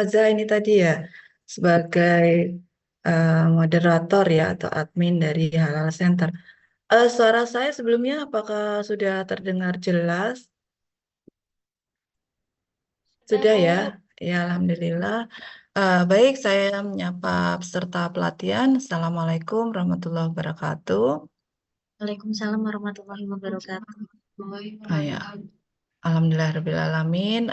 Ustazah ini tadi ya sebagai moderator ya atau admin dari Halal Center. Suara saya sebelumnya apakah sudah terdengar jelas? Sudah ya? Ya, Alhamdulillah. Baik, saya menyapa peserta pelatihan. Assalamualaikum warahmatullahi wabarakatuh. Waalaikumsalam warahmatullahi wabarakatuh. Ya, Alhamdulillahirrahmanirrahim.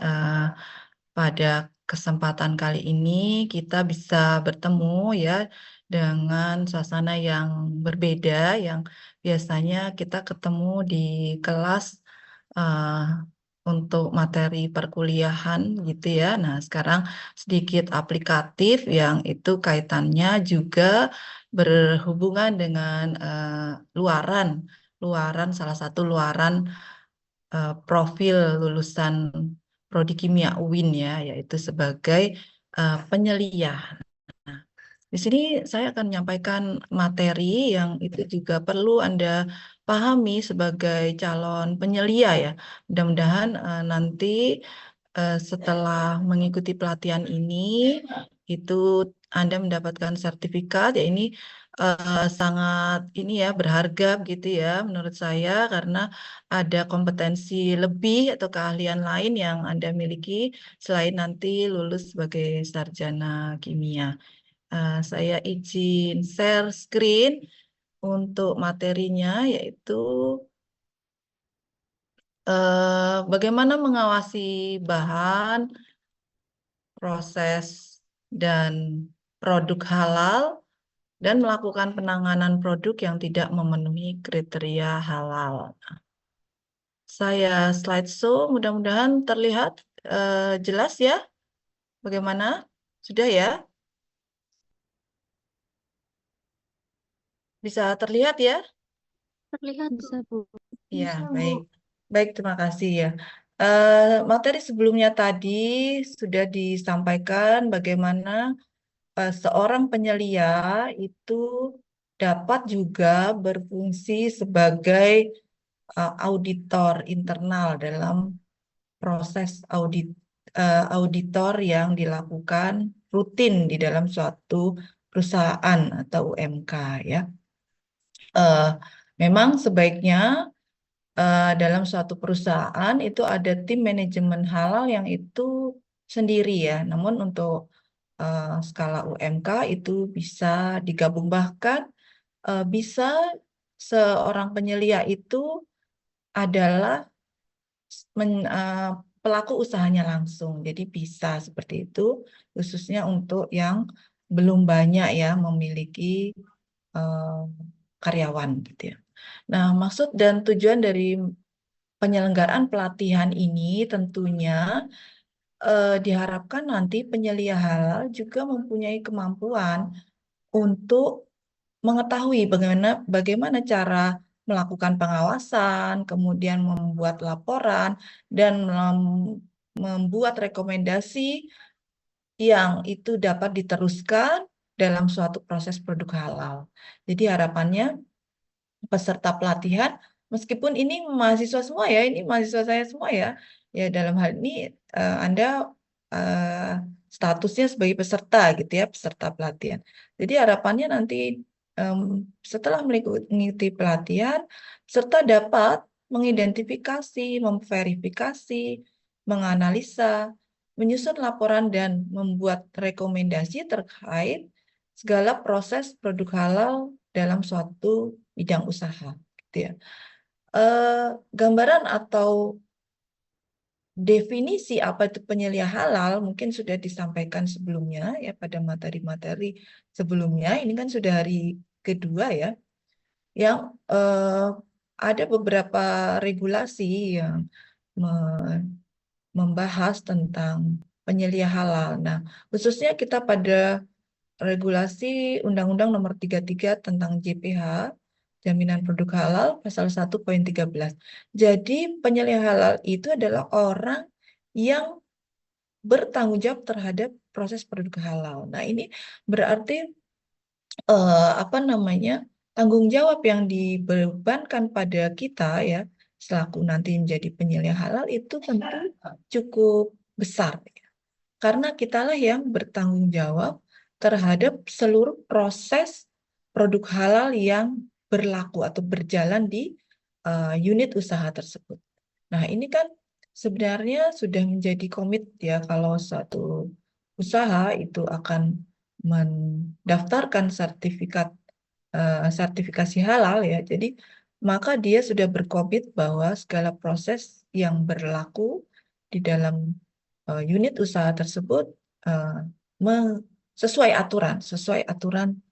Pada kesempatan kali ini kita bisa bertemu ya dengan suasana yang berbeda yang biasanya kita ketemu di kelas uh, untuk materi perkuliahan gitu ya. Nah, sekarang sedikit aplikatif yang itu kaitannya juga berhubungan dengan luaran, salah satu luaran profil lulusan Prodi Kimia UIN ya, yaitu sebagai penyelia. Nah, di sini saya akan menyampaikan materi yang itu juga perlu Anda pahami sebagai calon penyelia ya. Mudah-mudahan nanti setelah mengikuti pelatihan ini itu Anda mendapatkan sertifikat ya ini sangat ini ya berharga gitu ya menurut saya karena ada kompetensi lebih atau keahlian lain yang Anda miliki selain nanti lulus sebagai sarjana kimia. Saya izin share screen untuk materinya yaitu bagaimana mengawasi bahan, proses, dan produk halal dan melakukan penanganan produk yang tidak memenuhi kriteria halal. Saya slideshow, mudah-mudahan terlihat jelas ya. Bagaimana? Sudah ya? Bisa terlihat ya? Terlihat bisa, Bu. Ya, baik. Baik, terima kasih ya. Materi sebelumnya tadi sudah disampaikan bagaimana seorang penyelia itu dapat juga berfungsi sebagai auditor internal dalam proses auditor yang dilakukan rutin di dalam suatu perusahaan atau UMK ya. Eh, Memang sebaiknya dalam suatu perusahaan itu ada tim manajemen halal yang itu sendiri ya. Namun untuk skala UMK itu bisa digabung bahkan bisa seorang penyelia itu adalah pelaku usahanya langsung. Jadi bisa seperti itu khususnya untuk yang belum banyak ya memiliki eh, karyawan gitu ya. Nah, maksud dan tujuan dari penyelenggaraan pelatihan ini tentunya diharapkan nanti penyelia halal juga mempunyai kemampuan untuk mengetahui bagaimana cara melakukan pengawasan, kemudian membuat laporan dan membuat rekomendasi yang itu dapat diteruskan dalam suatu proses produk halal. Jadi harapannya peserta pelatihan, meskipun ini mahasiswa semua ya, ini mahasiswa saya semua ya, ya dalam hal ini Anda eh, statusnya sebagai peserta gitu ya, peserta pelatihan. Jadi harapannya nanti em, setelah mengikuti pelatihan, peserta dapat mengidentifikasi, memverifikasi, menganalisa, menyusun laporan dan membuat rekomendasi terkait segala proses produk halal dalam suatu bidang usaha gitu ya. Eh, Gambaran atau definisi apa itu penyelia halal mungkin sudah disampaikan sebelumnya ya pada materi-materi sebelumnya. Ini kan sudah hari kedua ya, yang ada beberapa regulasi yang me- membahas tentang penyelia halal. Nah, khususnya kita pada regulasi Undang-Undang Nomor 33 tentang JPH, Jaminan Produk Halal, pasal 1 poin 13. Jadi penyelia halal itu adalah orang yang bertanggung jawab terhadap proses produk halal. Nah, ini berarti apa namanya? Tanggung jawab yang dibebankan pada kita ya selaku nanti menjadi penyelia halal itu tentu cukup besar. karena kitalah yang bertanggung jawab terhadap seluruh proses produk halal yang berlaku atau berjalan di unit usaha tersebut. Nah, ini kan sebenarnya sudah menjadi komit ya kalau suatu usaha itu akan mendaftarkan sertifikasi halal ya. Jadi maka dia sudah berkomit bahwa segala proses yang berlaku di dalam unit usaha tersebut eh, sesuai aturan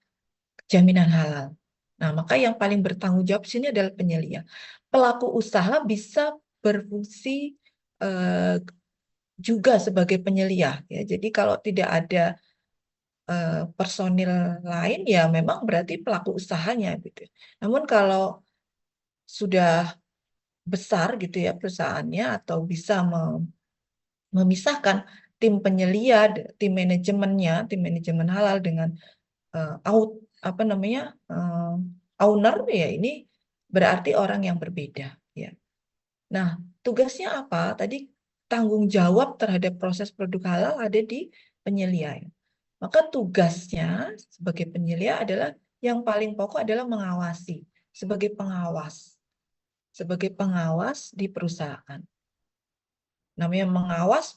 jaminan halal. Nah, maka yang paling bertanggung jawab di sini adalah penyelia. Pelaku usaha bisa berfungsi eh, juga sebagai penyelia ya. Jadi kalau tidak ada personil lain ya memang berarti pelaku usahanya gitu. Namun kalau sudah besar gitu ya perusahaannya atau bisa memisahkan tim penyelia, tim manajemen halal dengan out apa namanya owner ya ini berarti orang yang berbeda ya. Nah, tugasnya apa? Tadi tanggung jawab terhadap proses produk halal ada di penyelia. Ya. Maka tugasnya sebagai penyelia adalah yang paling pokok adalah mengawasi sebagai pengawas di perusahaan. Namanya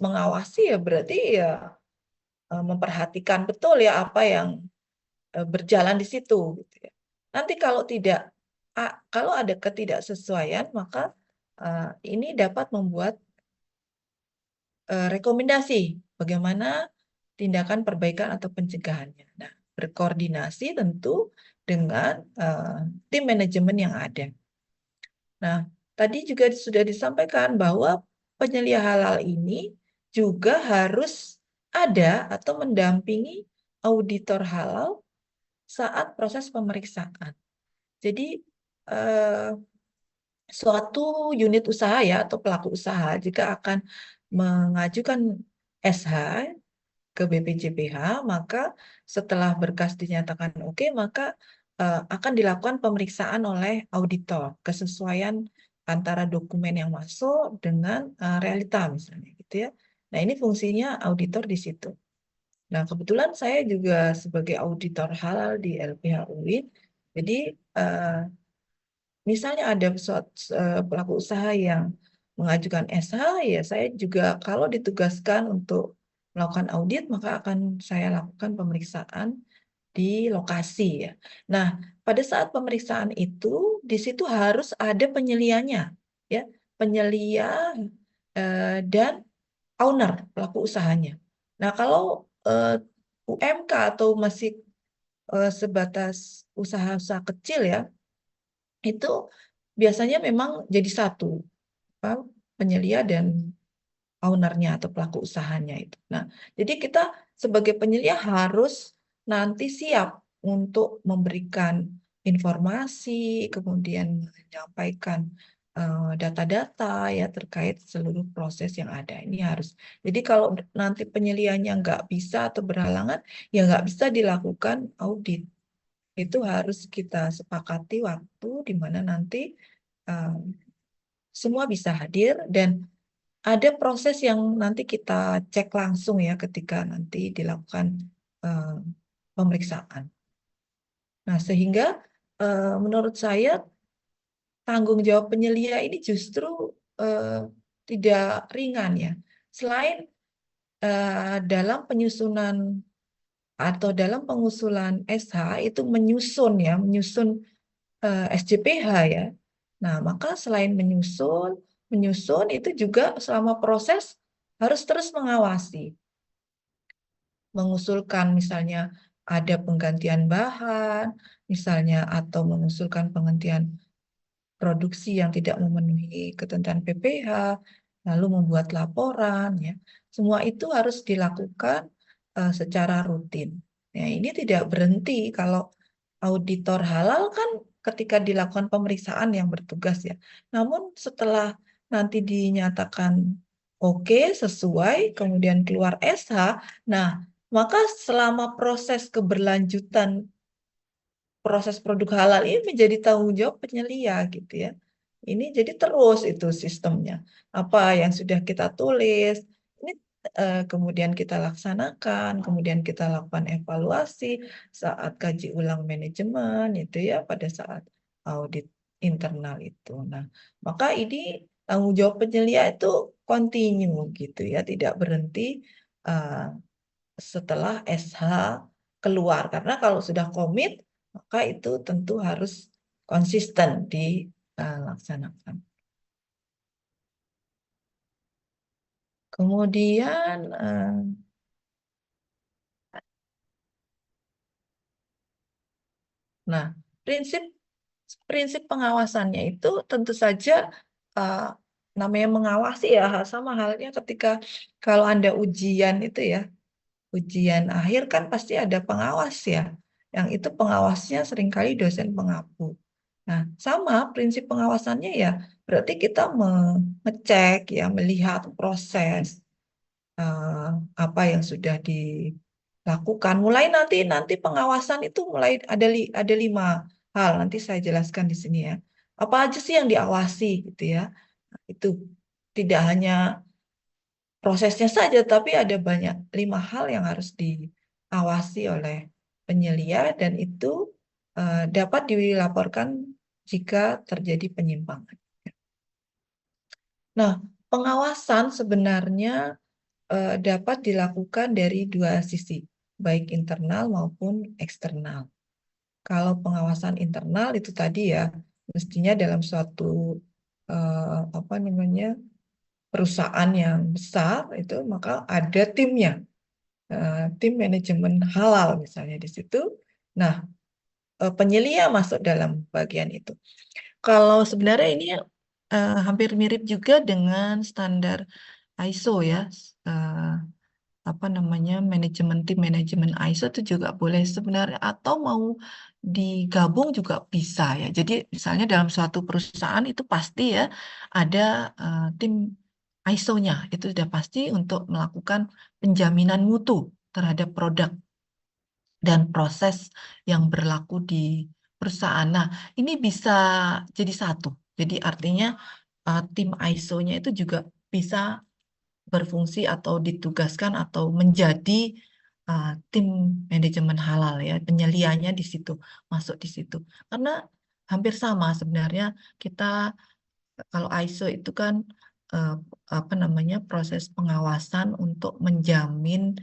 mengawasi ya berarti ya memperhatikan betul ya apa yang berjalan di situ gitu ya. Nanti kalau ada ketidaksesuaian maka ini dapat membuat rekomendasi bagaimana tindakan perbaikan atau pencegahannya. Nah, berkoordinasi tentu dengan tim manajemen yang ada. Nah, tadi juga sudah disampaikan bahwa penyelia halal ini juga harus ada atau mendampingi auditor halal saat proses pemeriksaan. Jadi, eh, suatu unit usaha ya atau pelaku usaha jika akan mengajukan SH ke BPJPH, maka setelah berkas dinyatakan oke, maka akan dilakukan pemeriksaan oleh auditor, kesesuaian antara dokumen yang masuk dengan realita misalnya gitu ya. Nah, ini fungsinya auditor di situ. Nah, kebetulan saya juga sebagai auditor halal di LPH UIN, jadi eh, misalnya ada pelaku usaha yang mengajukan SH, ya saya juga kalau ditugaskan untuk melakukan audit, maka akan saya lakukan pemeriksaan di lokasi ya. Nah, pada saat pemeriksaan itu, di situ harus ada penyelianya, ya, penyelia dan owner pelaku usahanya. Nah, kalau UMK atau masih sebatas usaha-usaha kecil ya, itu biasanya memang jadi satu, apa, penyelia dan ownernya atau pelaku usahanya itu. Nah, jadi kita sebagai penyelia harus nanti siap untuk memberikan informasi, kemudian menyampaikan data-data ya terkait seluruh proses yang ada. Ini harus. Jadi kalau nanti penyelianya nggak bisa atau berhalangan, ya nggak bisa dilakukan audit. Itu harus kita sepakati waktu di mana nanti uh, semua bisa hadir dan ada proses yang nanti kita cek langsung ya ketika nanti dilakukan uh, pemeriksaan. Nah, sehingga menurut saya tanggung jawab penyelia ini justru uh, tidak ringan ya. Selain dalam penyusunan atau dalam pengusulan SH itu menyusun SJPH ya. Nah, maka selain menyusun itu juga selama proses harus terus mengawasi, mengusulkan misalnya ada penggantian bahan, misalnya atau mengusulkan penghentian produksi yang tidak memenuhi ketentuan PPH, lalu membuat laporan ya. Semua itu harus dilakukan secara rutin. Ya, ini tidak berhenti kalau auditor halal kan ketika dilakukan pemeriksaan yang bertugas ya. Namun setelah nanti dinyatakan oke, sesuai, kemudian keluar SH, nah maka selama proses keberlanjutan proses produk halal ini menjadi tanggung jawab penyelia gitu ya. Ini jadi terus itu sistemnya. Apa yang sudah kita tulis, ini kemudian kita laksanakan, kemudian kita lakukan evaluasi saat kaji ulang manajemen itu ya pada saat audit internal itu. Nah, maka ini tanggung jawab penyelia itu kontinu gitu ya, tidak berhenti uh, setelah SH keluar. Karena kalau sudah komit, maka itu tentu harus konsisten dilaksanakan. Kemudian, nah, prinsip prinsip pengawasannya itu tentu saja uh, namanya mengawasi ya sama halnya ketika kalau Anda ujian itu ya, ujian akhir kan pasti ada pengawas ya. Yang itu pengawasnya seringkali dosen pengapu. Nah, sama prinsip pengawasannya ya, berarti kita mengecek ya, melihat proses eh, apa yang sudah dilakukan. Mulai nanti pengawasan itu mulai ada 5 hal. Nanti saya jelaskan di sini ya. Apa aja sih yang diawasi gitu ya? Itu tidak hanya prosesnya saja, tapi ada banyak 5 hal yang harus diawasi oleh penyelia dan itu dapat dilaporkan jika terjadi penyimpangan. Nah, pengawasan sebenarnya dapat dilakukan dari 2 sisi, baik internal maupun eksternal. Kalau pengawasan internal itu tadi ya, mestinya dalam suatu apa namanya perusahaan yang besar itu maka ada timnya, tim manajemen halal misalnya di situ. Nah, penyelia masuk dalam bagian itu. Kalau sebenarnya ini hampir mirip juga dengan standar ISO ya. eh, apa namanya tim manajemen ISO itu juga boleh sebenarnya atau mau digabung juga bisa ya. Jadi misalnya dalam suatu perusahaan itu pasti ya ada tim ISO-nya itu sudah pasti untuk melakukan penjaminan mutu terhadap produk dan proses yang berlaku di perusahaan. Nah, ini bisa jadi satu. Jadi artinya tim ISO-nya itu juga bisa berfungsi atau ditugaskan atau menjadi tim manajemen halal ya, penyelianya di situ, masuk di situ. Karena hampir sama sebenarnya kita kalau ISO itu kan eh, apa namanya proses pengawasan untuk menjamin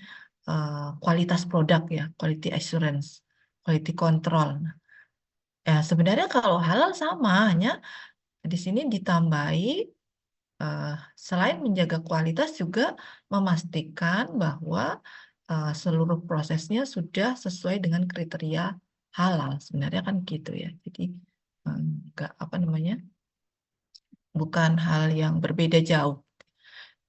kualitas produk ya, quality assurance, quality control. Nah, sebenarnya kalau halal sama, hanya di sini ditambahi eh, selain menjaga kualitas juga memastikan bahwa seluruh prosesnya sudah sesuai dengan kriteria halal. Sebenarnya kan gitu ya. Jadi enggak apa namanya bukan hal yang berbeda jauh.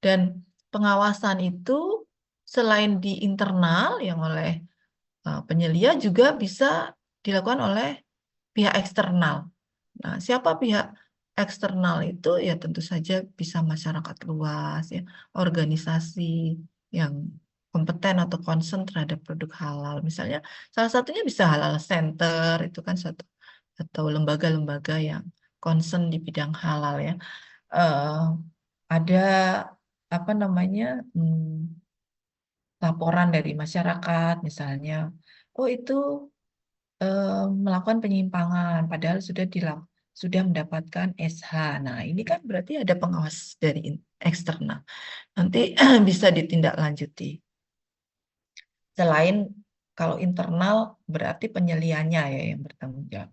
Dan pengawasan itu selain di internal yang oleh penyelia juga bisa dilakukan oleh pihak eksternal. Nah, siapa pihak eksternal itu? Ya tentu saja bisa masyarakat luas, ya, organisasi yang kompeten atau concern terhadap produk halal. Misalnya, salah satunya bisa Halal Center, itu kan satu atau lembaga-lembaga yang concern di bidang halal ya. Eh, ada apa namanya laporan dari masyarakat, misalnya, oh itu melakukan penyimpangan padahal sudah mendapatkan SH. Nah, ini kan berarti ada pengawas dari eksternal. Nanti bisa ditindaklanjuti. Selain kalau internal berarti penyelianya ya yang bertanggung jawab.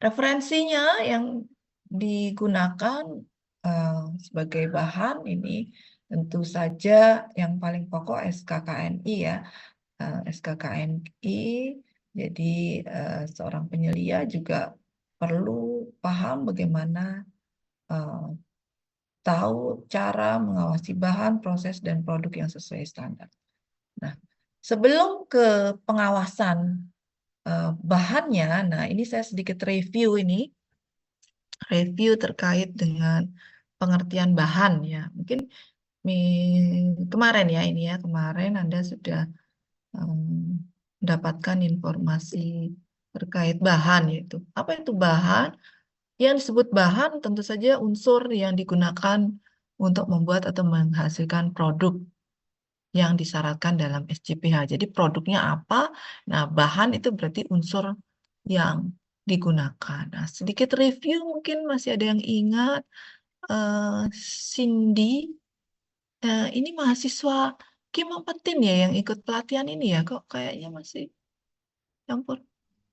Referensinya yang digunakan eh, sebagai bahan ini tentu saja yang paling pokok SKKNI ya. SKKNI. Jadi seorang penyelia juga perlu paham bagaimana eh, tahu cara mengawasi bahan, proses, dan produk yang sesuai standar. Nah, sebelum ke pengawasan bahannya, nah ini saya sedikit review terkait dengan pengertian bahan ya. Mungkin kemarin ya ini ya, kemarin Anda sudah mendapatkan informasi terkait bahan yaitu apa itu bahan? Yang disebut bahan tentu saja unsur yang digunakan untuk membuat atau menghasilkan produk. yang disyaratkan dalam SJPH. Jadi produknya apa? Nah, bahan itu berarti unsur yang digunakan. Nah, sedikit review mungkin masih ada yang ingat. eh Cindy, ini mahasiswa Kim apa Tin ya yang ikut pelatihan ini ya? Kok kayaknya masih campur.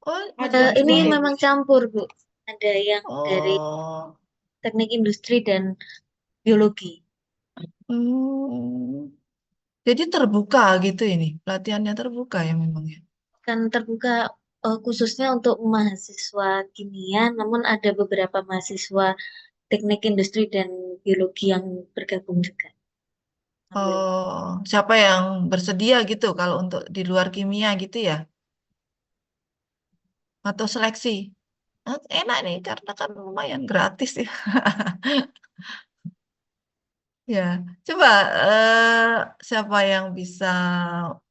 Oh, masih di Ini sini. memang campur, Bu. Ada yang dari Oh, teknik industri dan biologi. hmm. Jadi terbuka gitu ini, pelatihannya terbuka ya memang ya. Kan terbuka khususnya untuk mahasiswa kimia, namun ada beberapa mahasiswa teknik industri dan biologi yang bergabung juga. Alhamdulillah. Oh, siapa yang bersedia gitu kalau untuk di luar kimia gitu ya? Atau seleksi? Enak nih karena kan lumayan gratis ya. Ya, coba siapa yang bisa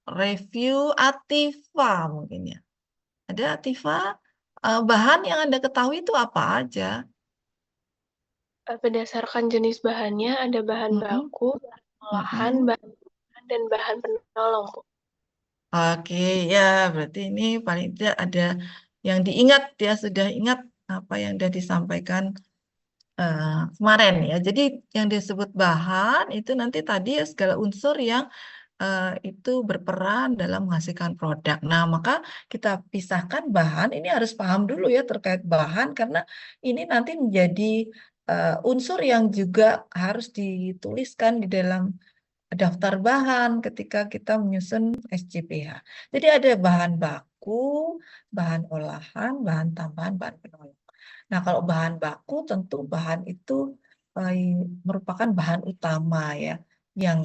review Atifa mungkin ya? Ada Atifa, bahan yang Anda ketahui itu apa aja? Berdasarkan jenis bahannya, ada bahan Mm-mm, baku, bahan olahan, mm-mm. bahan dan bahan penolong, Bu. Oke, ya berarti ini paling tidak ada yang diingat ya, sudah ingat apa yang sudah disampaikan eh, kemarin ya. Jadi yang disebut bahan itu nanti tadi ya segala unsur yang itu berperan dalam menghasilkan produk. Nah, maka kita pisahkan bahan, ini harus paham dulu ya terkait bahan, karena ini nanti menjadi unsur yang juga harus dituliskan di dalam daftar bahan ketika kita menyusun SJPH. Jadi ada bahan baku, bahan olahan, bahan tambahan, bahan penolong. Nah, kalau bahan baku tentu bahan itu eh, merupakan bahan utama ya, yang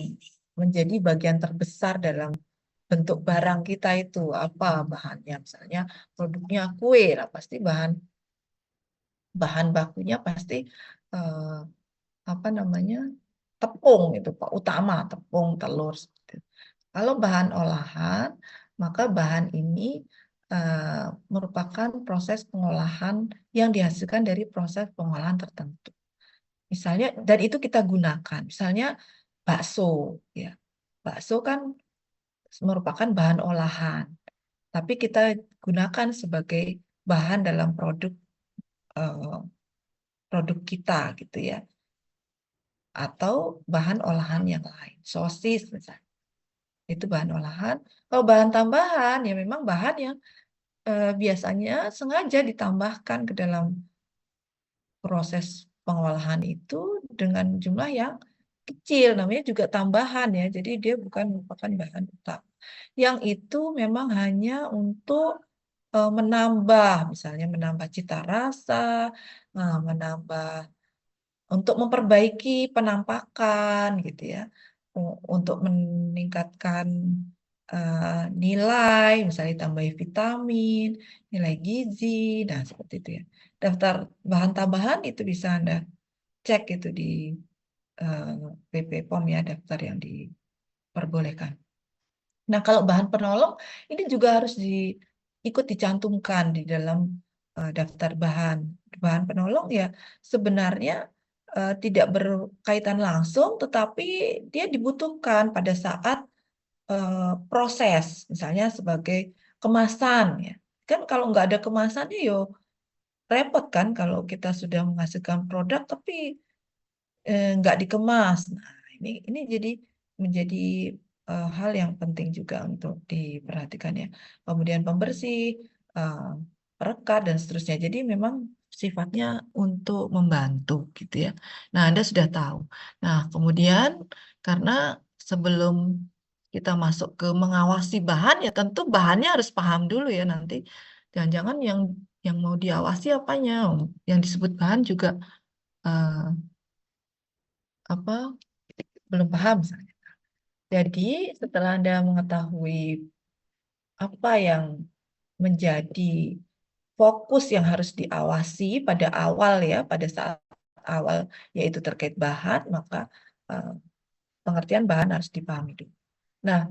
menjadi bagian terbesar dalam bentuk barang kita itu apa bahannya. Misalnya produknya kue, lah pasti bahan bahan bakunya pasti eh, apa namanya tepung itu Pak utama tepung telur. Seperti itu. Kalau bahan olahan, maka bahan ini merupakan proses pengolahan yang dihasilkan dari proses pengolahan tertentu. Misalnya, dan itu kita gunakan. Misalnya bakso, ya. Bakso kan merupakan bahan olahan, tapi kita gunakan sebagai bahan dalam eh, produk kita gitu ya. Atau bahan olahan yang lain, sosis misalnya. Itu bahan olahan. Kalau bahan tambahan, ya memang bahan yang biasanya sengaja ditambahkan ke dalam proses pengolahan itu dengan jumlah yang kecil, namanya juga tambahan ya. Jadi dia bukan merupakan bahan utama. Yang itu memang hanya untuk menambah, misalnya menambah cita rasa, menambah untuk memperbaiki penampakan gitu ya, untuk meningkatkan nilai, misalnya tambahi vitamin, nilai gizi, nah seperti itu ya. Daftar bahan tambahan itu bisa Anda cek itu di eh, BP POM ya, daftar yang diperbolehkan. Nah, kalau bahan penolong ini juga harus ikut dicantumkan di dalam daftar bahan. Bahan penolong ya sebenarnya tidak berkaitan langsung, tetapi dia dibutuhkan pada saat proses, misalnya sebagai kemasan ya. Kan kalau nggak ada kemasannya, yo repot kan kalau kita sudah menghasilkan produk tapi nggak dikemas. Nah, ini jadi menjadi hal yang penting juga untuk diperhatikan ya. Kemudian pembersih, eh, perekat dan seterusnya. Jadi memang sifatnya untuk membantu gitu ya. Nah, Anda sudah tahu. Nah, kemudian karena sebelum kita masuk ke mengawasi bahan ya tentu bahannya harus paham dulu ya nanti. Jangan-jangan yang mau diawasi apanya, yang disebut bahan juga eh, apa belum paham misalnya. Jadi setelah Anda mengetahui apa yang menjadi fokus yang harus diawasi pada awal ya, pada saat awal yaitu terkait bahan, maka eh, pengertian bahan harus dipahami dulu. Nah,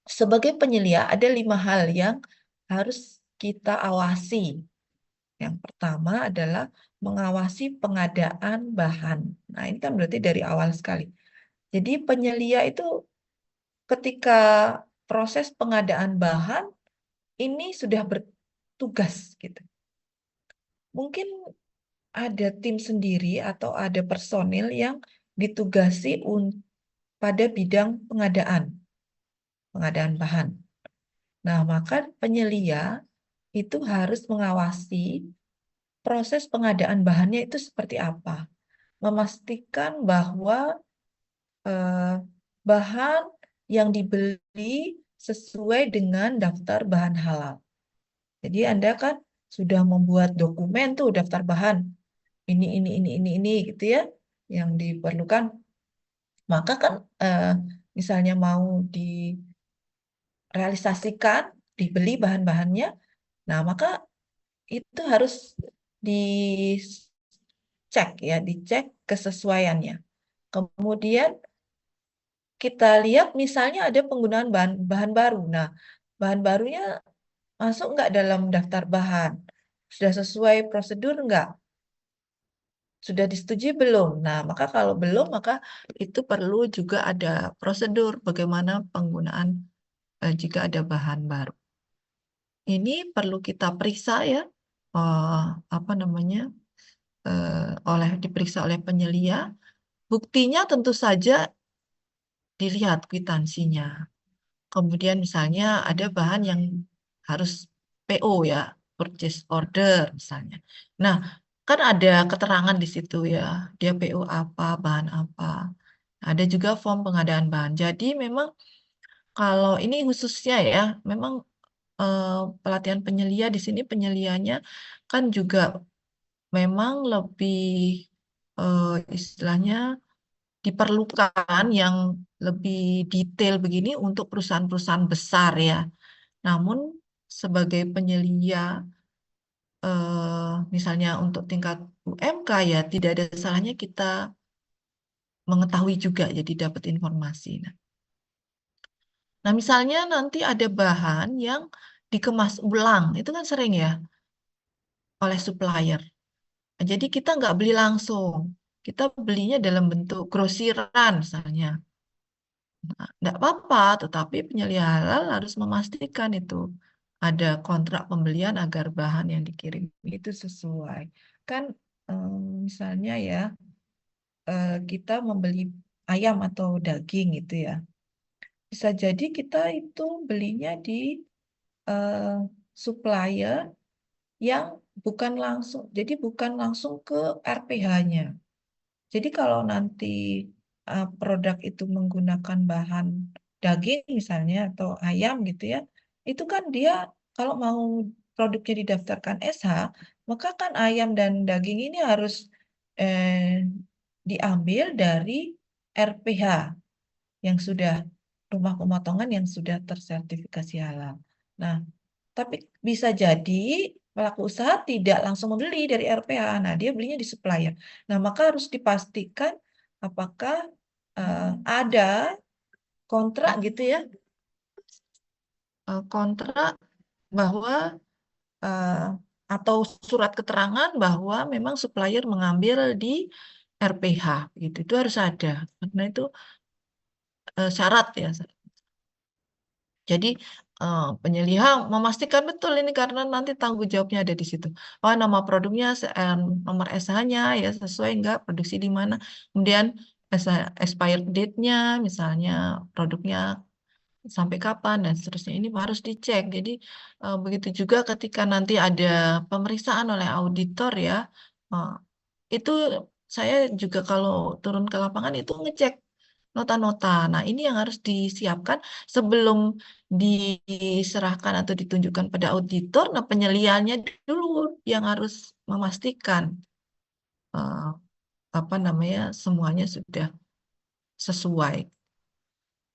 sebagai penyelia ada 5 hal yang harus kita awasi. Yang pertama adalah mengawasi pengadaan bahan. Nah, ini kan berarti dari awal sekali. Jadi penyelia itu ketika proses pengadaan bahan ini sudah bertugas gitu. Mungkin ada tim sendiri atau ada personil yang ditugasi pada bidang pengadaan bahan. Nah, maka penyelia itu harus mengawasi proses pengadaan bahannya itu seperti apa. Memastikan bahwa bahan yang dibeli sesuai dengan daftar bahan halal. Jadi Anda kan sudah membuat dokumen tuh daftar bahan ini gitu ya yang diperlukan. Maka kan misalnya mau direalisasikan, dibeli bahan-bahannya, nah maka itu harus dicek kesesuaiannya. Kemudian kita lihat misalnya ada penggunaan bahan baru. Nah, bahan barunya masuk nggak dalam daftar bahan? Sudah sesuai prosedur nggak? Sudah disetujui belum? Nah, maka kalau belum, maka itu perlu juga ada prosedur bagaimana penggunaan jika ada bahan baru. Ini perlu kita periksa ya, apa namanya, diperiksa oleh penyelia. Buktinya tentu saja dilihat kwitansinya. Kemudian misalnya ada bahan yang harus PO ya, purchase order misalnya. Nah, kan ada keterangan di situ ya, dia PO apa, bahan apa. Ada juga form pengadaan bahan. Jadi memang kalau ini khususnya ya, memang eh, pelatihan penyelia di sini penyelianya kan juga memang lebih istilahnya diperlukan yang lebih detail begini untuk perusahaan-perusahaan besar ya. Namun sebagai penyelia misalnya untuk tingkat UMK ya tidak ada salahnya kita mengetahui juga jadi dapat informasi. Nah, misalnya nanti ada bahan yang dikemas ulang, itu kan sering ya oleh supplier. Nah, jadi kita nggak beli langsung, kita belinya dalam bentuk grosiran misalnya. Nggak apa-apa, tetapi penyelia halal harus memastikan itu ada kontrak pembelian agar bahan yang dikirim itu sesuai. Kan misalnya ya kita membeli ayam atau daging gitu ya. Bisa jadi kita itu belinya di eh, supplier yang bukan langsung ke RPH-nya. Jadi kalau nanti produk itu menggunakan bahan daging misalnya atau ayam gitu ya, itu kan dia kalau mau produknya didaftarkan SH, maka kan ayam dan daging ini harus eh, diambil dari RPH yang sudah rumah pemotongan yang sudah tersertifikasi halal. Nah, tapi bisa jadi pelaku usaha tidak langsung membeli dari RPH. Nah, dia belinya di supplier. Nah, maka harus dipastikan apakah ada kontrak gitu ya, kontrak bahwa eh, atau surat keterangan bahwa memang supplier mengambil di RPH gitu. Itu harus ada. Karena itu syarat ya. Jadi penyelia memastikan betul ini karena nanti tanggung jawabnya ada di situ. Oh, nama produknya, nomor SH-nya ya sesuai enggak, produksi di mana. Kemudian expired date-nya, misalnya produknya sampai kapan dan seterusnya ini harus dicek. Jadi begitu juga ketika nanti ada pemeriksaan oleh auditor ya, eh, itu saya juga kalau turun ke lapangan itu ngecek nota-nota. Nah, ini yang harus disiapkan sebelum diserahkan atau ditunjukkan pada auditor. Nah, penyeliannya dulu yang harus memastikan eh, apa namanya semuanya sudah sesuai.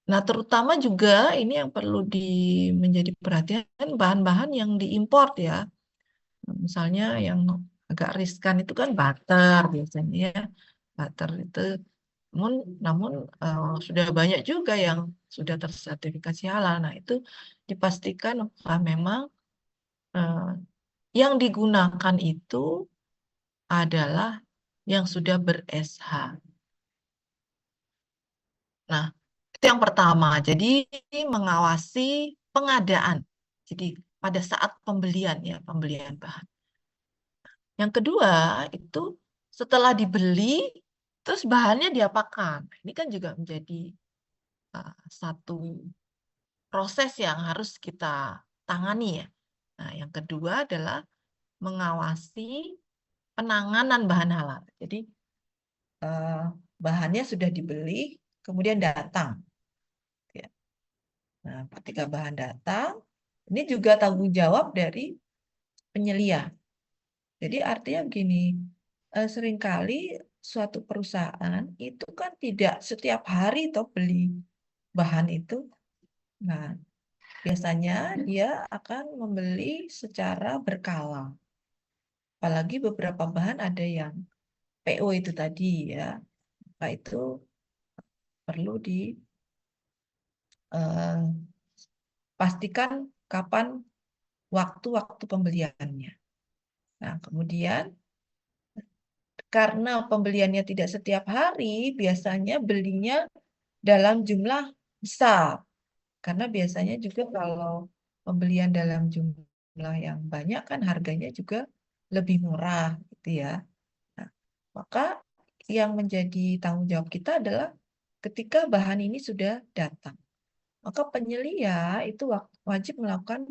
Nah, terutama juga ini yang perlu menjadi perhatian bahan-bahan yang diimpor ya. Misalnya yang agak riskan itu kan butter biasanya ya. Butter itu namun sudah banyak juga yang sudah tersertifikasi halal. Nah, itu dipastikan apakah memang eh, yang digunakan itu adalah yang sudah ber-SH. Nah, Itu yang pertama. Jadi mengawasi pengadaan. Jadi pada saat pembelian ya, pembelian bahan. Yang kedua itu setelah dibeli, terus bahannya diapakan. Ini kan juga menjadi satu proses yang harus kita tangani ya. Nah, yang kedua adalah mengawasi penanganan bahan halal. Jadi bahannya sudah dibeli, kemudian datang. Ya. Nah, ketika bahan datang, ini juga tanggung jawab dari penyelia. Jadi artinya begini, seringkali suatu perusahaan itu kan tidak setiap hari toh beli bahan itu. Nah, biasanya dia akan membeli secara berkala. Apalagi beberapa bahan ada yang PO itu tadi ya, maka itu perlu dipastikan kapan waktu-waktu pembeliannya. Nah, kemudian karena pembeliannya tidak setiap hari, biasanya belinya dalam jumlah besar. Karena biasanya juga kalau pembelian dalam jumlah yang banyak kan harganya juga lebih murah gitu ya. Nah, maka yang menjadi tanggung jawab kita adalah ketika bahan ini sudah datang. Maka penyelia itu wajib melakukan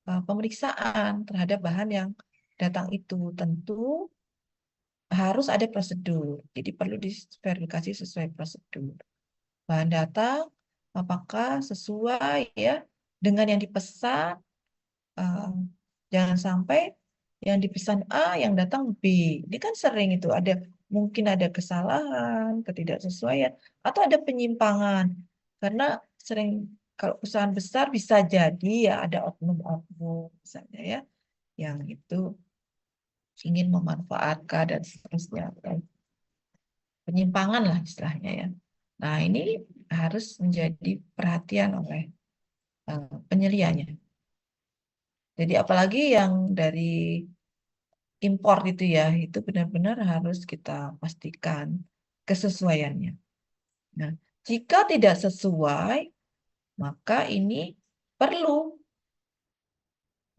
pemeriksaan terhadap bahan yang datang itu. Tentu harus ada prosedur. Jadi perlu diverifikasi sesuai prosedur. Bahan datang apakah sesuai ya dengan yang dipesan. eh, Jangan sampai yang dipesan A yang datang B. Ini kan sering itu mungkin ada kesalahan, ketidaksesuaian atau ada penyimpangan. Karena sering kalau perusahaan besar bisa jadi ya ada oknum-oknum misalnya ya yang itu ingin memanfaatkan dan seterusnya. Penyimpangan lah istilahnya ya. Nah, ini harus menjadi perhatian oleh penyelianya. Jadi apalagi yang dari impor itu ya, itu benar-benar harus kita pastikan kesesuaiannya. Nah, jika tidak sesuai, maka ini perlu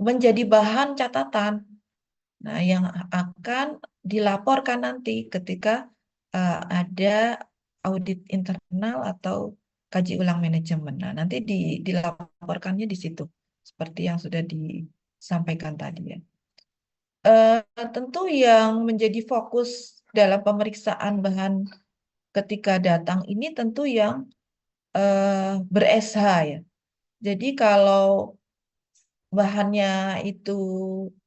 menjadi bahan catatan. Nah, yang akan dilaporkan nanti ketika ada audit internal atau kaji ulang manajemen. Nah, nanti dilaporkannya di situ, seperti yang sudah disampaikan tadi ya. Tentu yang menjadi fokus dalam pemeriksaan bahan ketika datang ini tentu yang ber-SH ya. Jadi kalau bahannya itu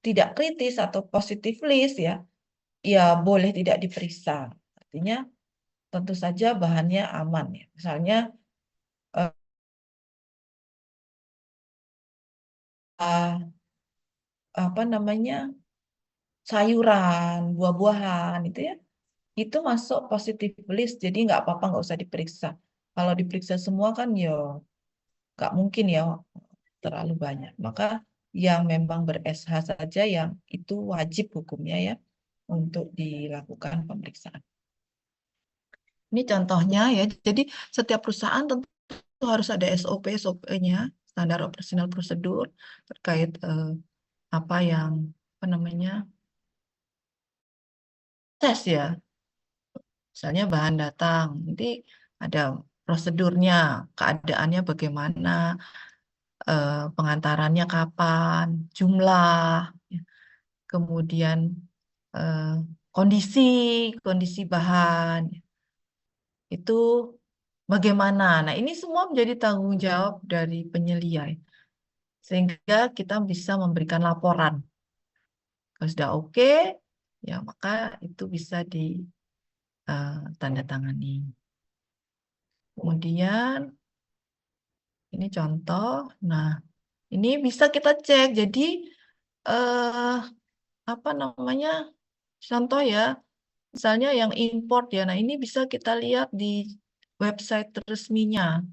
tidak kritis atau positif list ya, ya boleh tidak diperiksa. Artinya tentu saja bahannya aman ya. Misalnya eh, apa namanya sayuran, buah-buahan itu ya, itu masuk positif list. Jadi nggak apa-apa, nggak usah diperiksa. Kalau diperiksa semua kan ya nggak mungkin ya terlalu banyak. Maka yang memang ber-SH saja yang itu wajib hukumnya ya untuk dilakukan pemeriksaan. Ini contohnya ya. Jadi setiap perusahaan tentu harus ada SOP, SOP-nya, standar operasional prosedur terkait apa yang apa namanya tes ya. Misalnya bahan datang, nanti ada prosedurnya, keadaannya bagaimana, pengantarannya kapan, jumlah, ya. Kemudian eh, kondisi kondisi bahan itu bagaimana. Nah, ini semua menjadi tanggung jawab dari penyelia, ya. Sehingga kita bisa memberikan laporan. Kalau sudah oke, ya maka itu bisa ditandatangani. Kemudian ini contoh. Nah, ini bisa kita cek. Jadi eh, apa namanya? Contoh ya, misalnya yang import ya. Nah, ini bisa kita lihat di website resminya.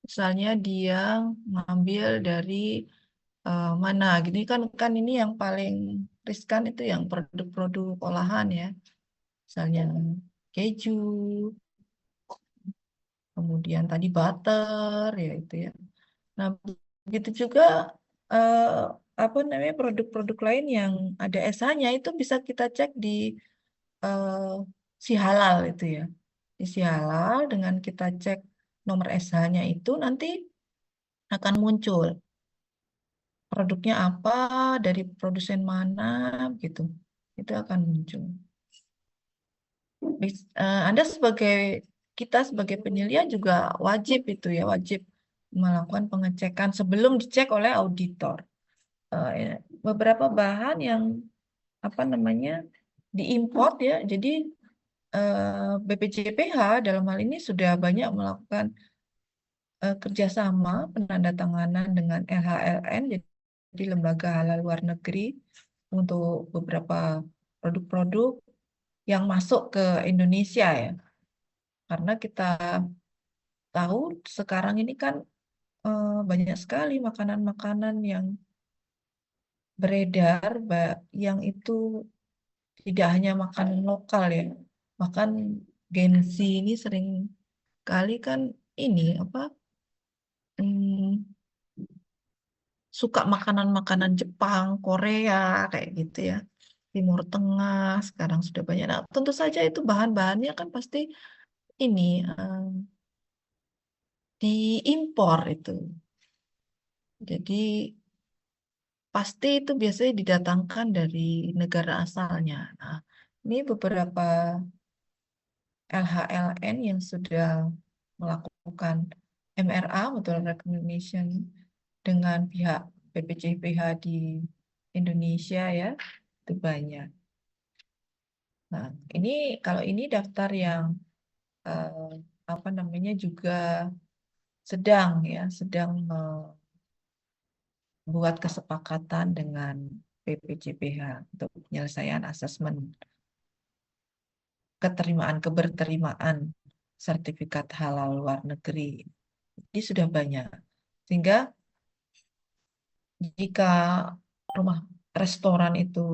Misalnya dia ngambil dari mana? Gini kan ini yang paling riskan itu yang produk-produk olahan ya. Misalnya keju, kemudian tadi butter, ya itu ya. Nah, begitu juga eh, apa namanya produk-produk lain yang ada SH-nya itu bisa kita cek di eh, si halal itu ya. Di si halal dengan kita cek nomor SH-nya itu nanti akan muncul produknya apa, dari produsen mana gitu. Itu akan muncul. Anda sebagai kita sebagai penyelia juga wajib itu ya, wajib melakukan pengecekan sebelum dicek oleh auditor. Ya, beberapa bahan yang apa namanya diimpor ya, jadi BPJPH dalam hal ini sudah banyak melakukan kerjasama penandatanganan dengan LHLN, jadi lembaga halal luar negeri untuk beberapa produk-produk yang masuk ke Indonesia ya. Karena kita tahu sekarang ini kan banyak sekali makanan-makanan yang beredar, yang itu tidak hanya makanan lokal ya. Bahkan Gen Z ini sering kali kan ini apa hmm, suka makanan-makanan Jepang, Korea kayak gitu ya. Timur Tengah sekarang sudah banyak. Nah, tentu saja itu bahan-bahannya kan pasti ini diimpor itu. Jadi pasti itu biasanya didatangkan dari negara asalnya. Nah, ini beberapa LHLN yang sudah melakukan MRA, Mutual Recognition, dengan pihak BPJPH di Indonesia ya, itu banyak. Nah, ini kalau ini daftar yang eh, apa namanya juga sedang ya, sedang membuat kesepakatan dengan BPJPH untuk penyelesaian asesmen keberterimaan sertifikat halal luar negeri. Ini sudah banyak. Sehingga jika rumah restoran itu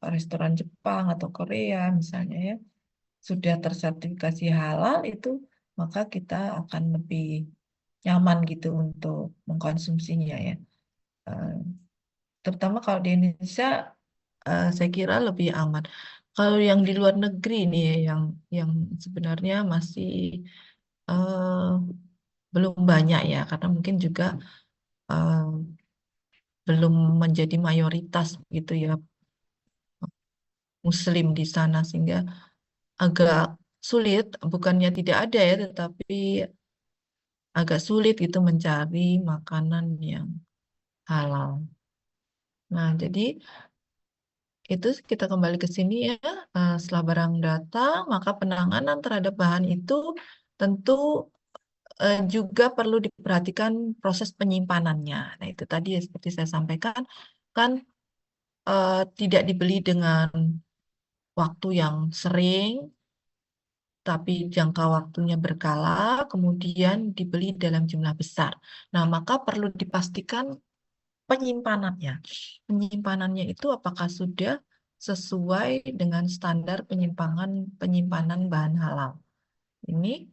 restoran Jepang atau Korea misalnya ya sudah tersertifikasi halal itu, maka kita akan lebih nyaman gitu untuk mengkonsumsinya ya. Eh, Terutama kalau di Indonesia saya kira lebih aman. Kalau yang di luar negeri nih ya, yang sebenarnya masih eh, belum banyak ya, karena mungkin juga eh, belum menjadi mayoritas gitu ya Muslim di sana, sehingga agak sulit, bukannya tidak ada ya, tetapi agak sulit itu mencari makanan yang halal. Nah, jadi itu kita kembali ke sini ya, setelah barang datang, maka penanganan terhadap bahan itu tentu juga perlu diperhatikan proses penyimpanannya. Nah, itu tadi ya, seperti saya sampaikan, kan tidak dibeli dengan waktu yang sering, tapi jangka waktunya berkala, kemudian dibeli dalam jumlah besar. Nah, maka perlu dipastikan penyimpanannya. Penyimpanannya itu apakah sudah sesuai dengan standar penyimpanan bahan halal. Ini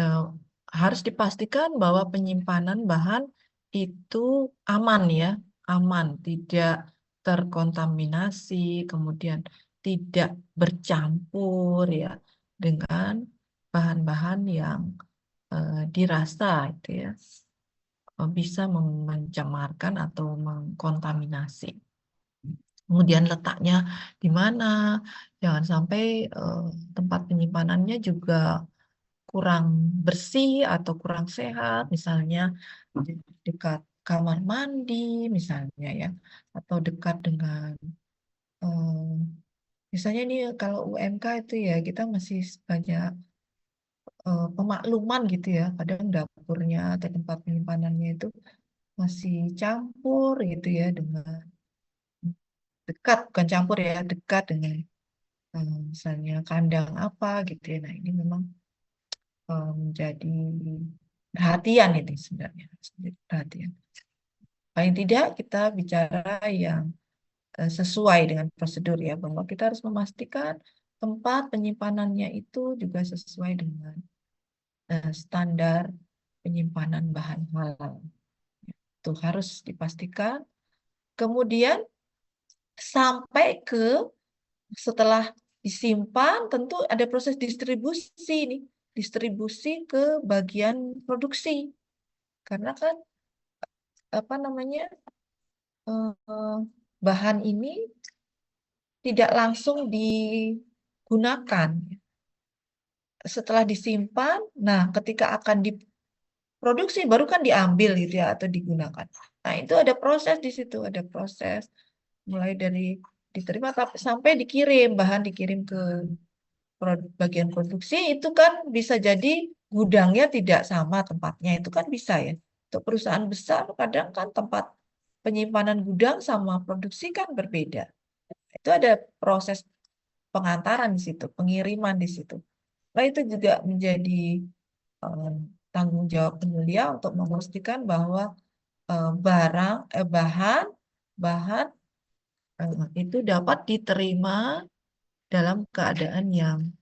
eh, harus dipastikan bahwa penyimpanan bahan itu aman ya, aman, tidak terkontaminasi, kemudian tidak bercampur ya dengan bahan-bahan yang dirasa itu ya bisa mencemarkan atau mengkontaminasi. Kemudian letaknya di mana, jangan sampai eh, tempat penyimpanannya juga kurang bersih atau kurang sehat, misalnya dekat kamar mandi, misalnya ya, atau dekat dengan, eh, misalnya ini kalau UMK itu ya kita masih banyak pemakluman gitu ya, kadang dapurnya atau tempat penyimpanannya itu masih campur gitu ya dengan dekat, bukan campur ya, dekat dengan misalnya kandang apa gitu ya. Nah ini memang menjadi perhatian ini sebenarnya, menjadi perhatian. Paling tidak kita bicara yang sesuai dengan prosedur ya, bahwa kita harus memastikan tempat penyimpanannya itu juga sesuai dengan standar penyimpanan bahan halal. Itu harus dipastikan. Kemudian sampai ke setelah disimpan, tentu ada proses distribusi nih, distribusi ke bagian produksi. Karena kan apa namanya bahan ini tidak langsung digunakan. Setelah disimpan, nah ketika akan diproduksi baru kan diambil gitu ya atau digunakan. Nah, itu ada proses di situ, ada proses mulai dari diterima sampai dikirim, bahan dikirim ke bagian produksi itu kan bisa jadi gudangnya tidak sama tempatnya, itu kan bisa ya. Untuk perusahaan besar kadang kan tempat penyimpanan gudang sama produksi kan berbeda. Itu ada proses pengantaran di situ, pengiriman di situ. Nah, itu juga menjadi eh, tanggung jawab penyelia untuk memastikan bahwa bahan bahan itu dapat diterima dalam keadaan yang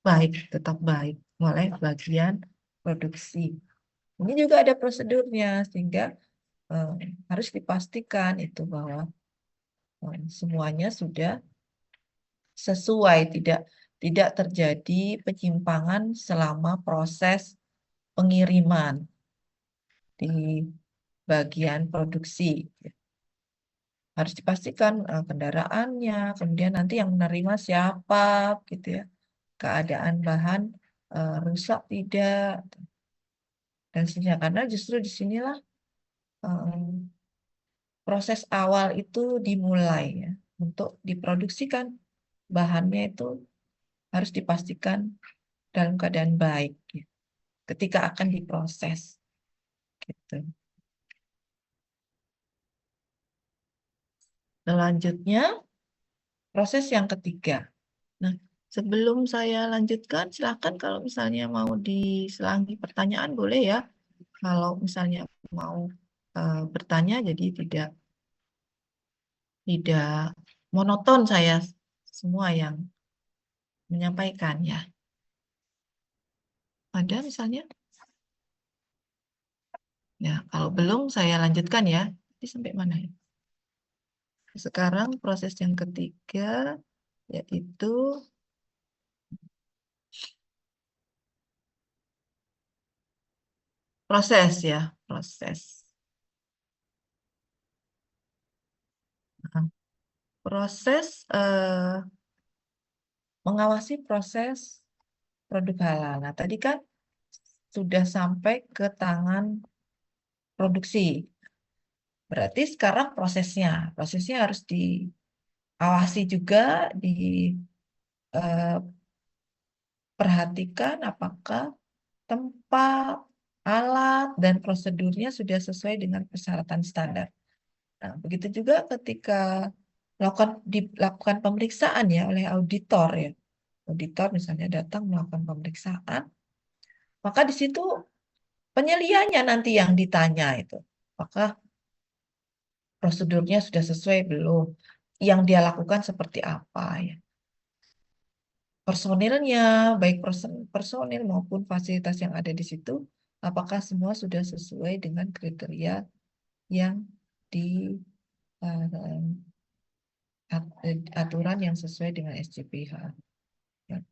baik, tetap baik oleh bagian produksi. Ini juga ada prosedurnya sehingga eh, harus dipastikan itu bahwa semuanya sudah sesuai, tidak terjadi penyimpangan selama proses pengiriman di bagian produksi. Harus dipastikan kendaraannya, kemudian nanti yang menerima siapa, gitu ya. Keadaan bahan rusak tidak, dan seterusnya. Karena justru disinilah proses awal itu dimulai ya. Untuk diproduksikan bahannya itu harus dipastikan dalam keadaan baik ya, ketika akan diproses gitu. Selanjutnya proses yang ketiga. Nah, sebelum saya lanjutkan, silakan kalau misalnya mau diselangi pertanyaan boleh ya. Kalau misalnya mau bertanya, jadi tidak monoton saya semua yang menyampaikan ya. Ada misalnya? Ya, kalau belum saya lanjutkan ya. Jadi sampai mana ya? Sekarang proses yang ketiga yaitu proses ya, proses. Nah, proses mengawasi proses produk halal. Nah, tadi kan sudah sampai ke tangan produksi. Berarti sekarang prosesnya harus diawasi juga, diperhatikan apakah tempat, alat, dan prosedurnya sudah sesuai dengan persyaratan standar. Nah, begitu juga ketika dilakukan pemeriksaan ya oleh auditor ya. Auditor misalnya datang melakukan pemeriksaan, maka di situ penyelianya nanti yang ditanya itu. Apakah prosedurnya sudah sesuai belum? Yang dia lakukan seperti apa ya? Personilnya, baik personil maupun fasilitas yang ada di situ, apakah semua sudah sesuai dengan kriteria yang di aturan yang sesuai dengan SCPH. Ya.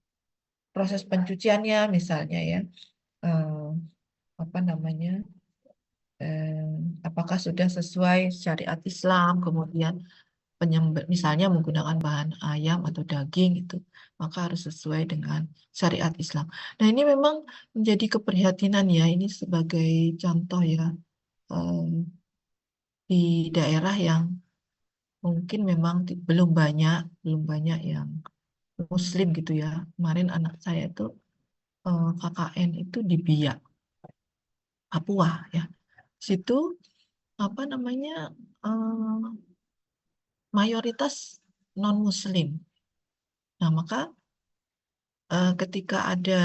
Proses pencuciannya misalnya ya, apa namanya, apakah sudah sesuai syariat Islam, kemudian misalnya menggunakan bahan ayam atau daging itu, maka harus sesuai dengan syariat Islam. Nah, ini memang menjadi keprihatinan ya, ini sebagai contoh ya, di daerah yang mungkin memang belum banyak yang Muslim gitu ya. Kemarin anak saya itu KKN itu di Biak, Papua ya. Situ apa namanya mayoritas non Muslim. Nah, maka ketika ada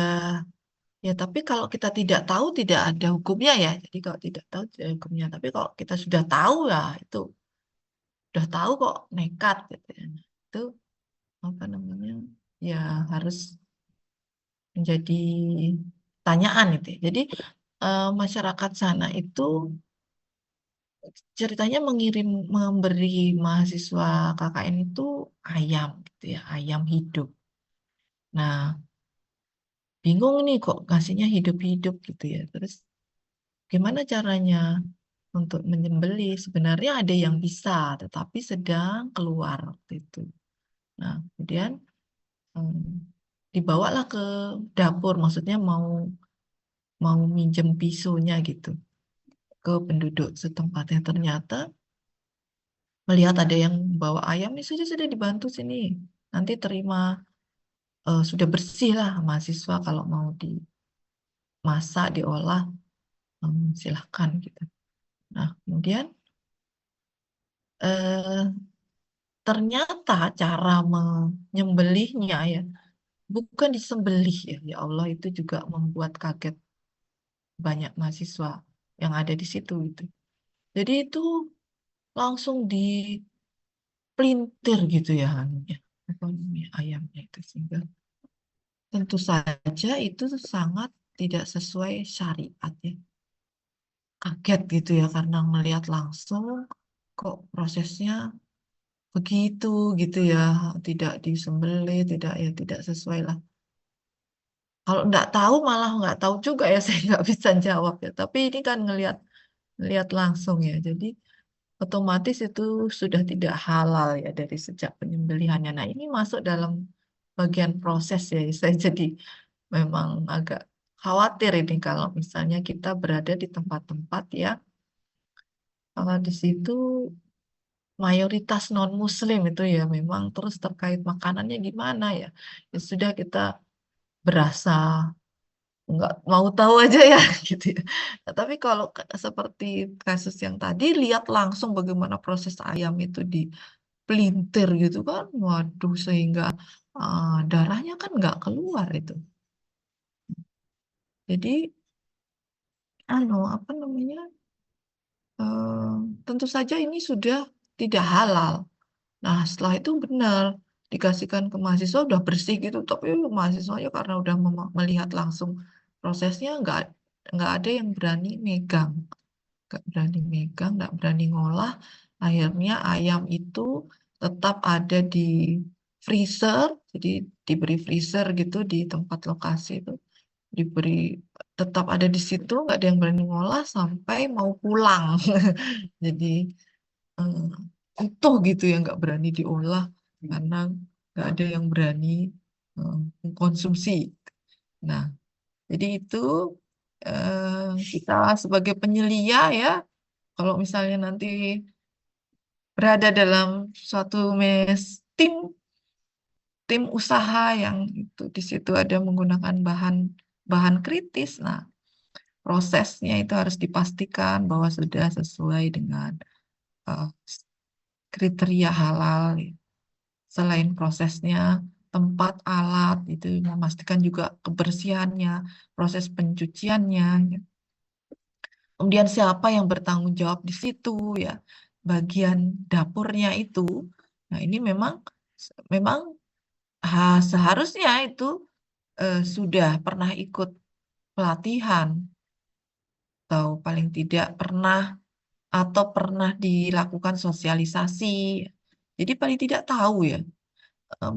ya, tapi kalau kita tidak tahu tidak ada hukumnya ya. Jadi kalau tidak tahu tidak ada hukumnya. Tapi kalau kita sudah tahu ya itu sudah tahu kok nekat gitu ya. Nah, itu apa namanya ya harus menjadi pertanyaan itu ya. Jadi masyarakat sana itu ceritanya memberi mahasiswa KKN itu ayam gitu ya, ayam hidup. Nah, bingung nih kok ngasihnya hidup-hidup gitu ya. Terus gimana caranya untuk menyembelih? Sebenarnya ada yang bisa, tetapi sedang keluar waktu itu. Nah, kemudian hmm, dibawalah ke dapur, maksudnya mau mau minjem pisaunya gitu ke penduduk setempatnya. Ternyata melihat ada yang bawa ayam, nih sudah dibantu sini. Nanti terima sudah bersih lah mahasiswa kalau mau dimasak, diolah, silahkan gitu. Nah, kemudian eh, ternyata cara menyembelihnya ya bukan disembelih ya. Ya Allah, itu juga membuat kaget banyak mahasiswa yang ada di situ itu. Jadi itu langsung dipelintir gitu ya anunya, apa namanya, ayamnya itu, sehingga tentu saja itu sangat tidak sesuai syariat ya. Kaget gitu ya karena melihat langsung kok prosesnya begitu gitu ya, tidak disembelih, tidak ya tidak sesuai lah. Kalau nggak tahu malah nggak tahu juga ya saya nggak bisa jawab ya. Tapi ini kan ngelihat langsung ya. Jadi otomatis itu sudah tidak halal ya dari sejak penyembelihannya. Nah ini masuk dalam bagian proses ya. Saya jadi memang agak khawatir ini kalau misalnya kita berada di tempat-tempat ya, kalau di situ mayoritas non-Muslim itu ya memang terus terkait makanannya gimana ya. Ya sudah kita berasa nggak mau tahu aja ya gitu ya. Nah, tapi kalau seperti kasus yang tadi lihat langsung bagaimana proses ayam itu dipelintir gitu kan, waduh sehingga darahnya kan nggak keluar itu. Jadi apa namanya, eh, tentu saja ini sudah tidak halal. Nah, setelah itu benar dikasihkan ke mahasiswa udah bersih gitu, tapi mahasiswanya karena udah melihat langsung prosesnya nggak ada yang berani megang, nggak berani megang, nggak berani ngolah. Akhirnya ayam itu tetap ada di freezer, jadi diberi freezer gitu di tempat lokasi itu, diberi tetap ada di situ, nggak ada yang berani ngolah sampai mau pulang. Jadi utuh gitu ya nggak berani diolah karena nggak ada yang berani mengkonsumsi. Nah, jadi itu kita sebagai penyelia ya, kalau misalnya nanti berada dalam suatu tim tim usaha yang itu di situ ada menggunakan bahan bahan kritis, nah prosesnya itu harus dipastikan bahwa sudah sesuai dengan eh, kriteria halal. Selain prosesnya, tempat, alat, itu memastikan juga kebersihannya, proses pencuciannya, ya. Kemudian siapa yang bertanggung jawab di situ, ya, bagian dapurnya itu. Nah, ini memang seharusnya itu sudah pernah ikut pelatihan atau paling tidak pernah atau pernah dilakukan sosialisasi. Jadi paling tidak tahu ya.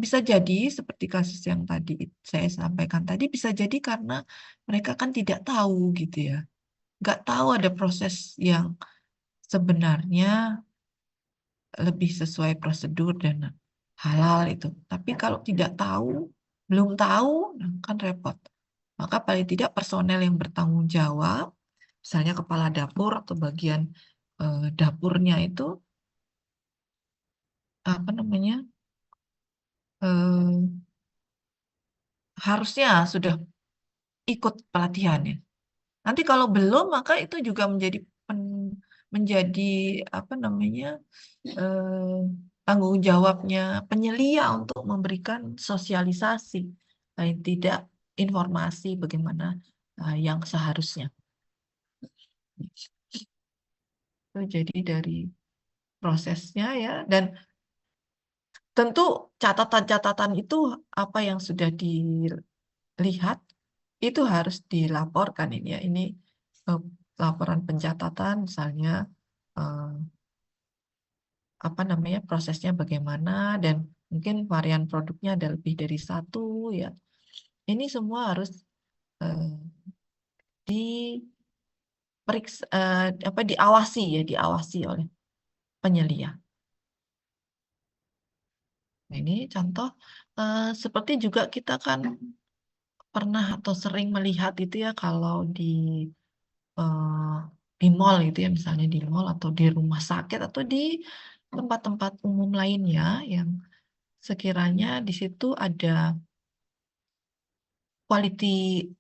Bisa jadi seperti kasus yang tadi saya sampaikan tadi, bisa jadi karena mereka kan tidak tahu gitu ya, nggak tahu ada proses yang sebenarnya lebih sesuai prosedur dan halal itu. Tapi kalau tidak tahu, belum tahu, nah kan repot. Maka paling tidak personel yang bertanggung jawab, misalnya kepala dapur atau bagian dapurnya itu apa namanya, eh, harusnya sudah ikut pelatihan ya. Nanti kalau belum, maka itu juga menjadi apa namanya, eh, tanggung jawabnya penyelia untuk memberikan sosialisasi, paling tidak informasi bagaimana yang seharusnya. Itu jadi dari prosesnya ya, dan tentu catatan-catatan itu apa yang sudah dilihat itu harus dilaporkan ini ya. Ini laporan pencatatan misalnya apa namanya prosesnya bagaimana dan mungkin varian produknya ada lebih dari satu ya. Ini semua harus eh, diperiksa apa diawasi oleh penyelia. Nah, ini contoh seperti juga kita kan pernah atau sering melihat itu ya kalau eh, di mall gitu ya misalnya di mall atau di rumah sakit atau di tempat-tempat umum lainnya yang sekiranya di situ ada quality